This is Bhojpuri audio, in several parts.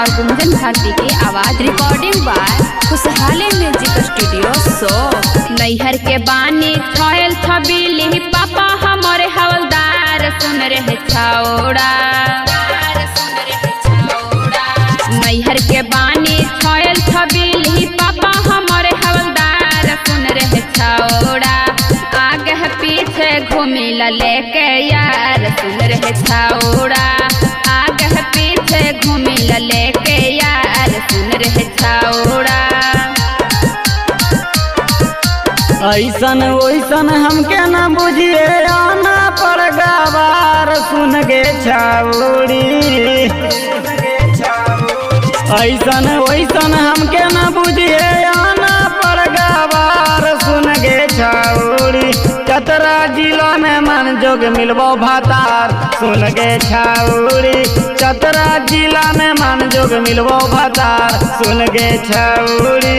और गुंजन भारती की आवाज। रिकॉर्डिंग बाय खुशहाली म्यूजिक स्टूडियो सो। नैहर के बानी छोयल छबीली पापा हमारे हवलदार सुन रहे छौड़ा। नैहर के बानी छोयल छबीली पापा हमारे हवलदार सुन रहे छौड़ा। आगे पीछे घूमिल लेके यार सुन रहे छौड़ा। आगे पीछे घूमिल लेके यार सुन रहे छौड़ा। ऐसन वैसन हमके न बुझिए आना पर गवार सुन गे छौड़ी। ऐसन वैसन हमके न बुझिए आना पर गवार सुन गे छौड़ी। चतरा जिला में मन जोग मिलबो भातार सुन गे छौड़ी। चतरा जिला में मन जोग मिलबो भातार सुन गे छौड़ी।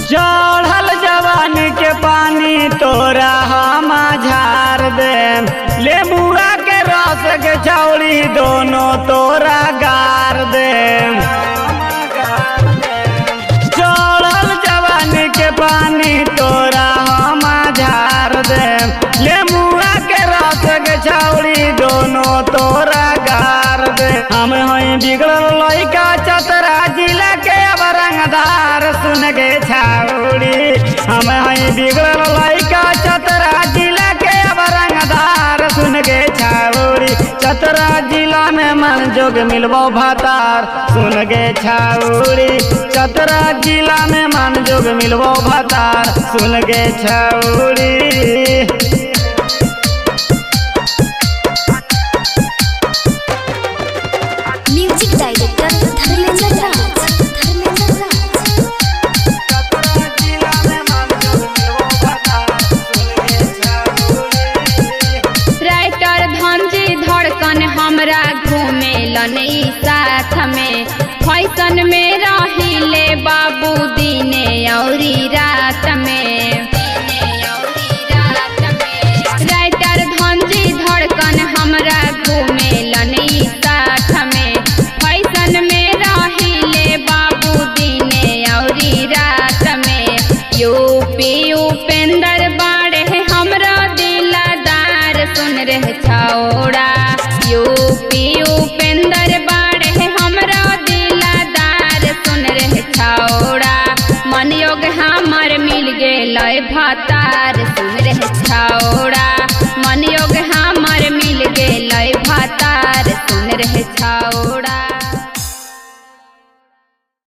चढ़ल जवानी के पानी तोरा हम झार दे। लेबुआ के रस के छौड़ी दोनों तोरा गार दे। चढ़ल जवानी के पानी तोरा हम झार दे। लेबुआ के रस के छौड़ी दोनों तोरा गार दे। हम हई बिगड़ल लइका चतरा जिला के अब रंगदार सुन गे छौड़ी। हम हई बिगड़ल लइका चतरा जिला के अब रंगदार सुन गे छौड़ी। चतरा जिला में मन जोग मिलबो भातार सुन गे छौड़ी। चतरा जिला में मन जोग मिलबो भातार सुन गे छौड़ी।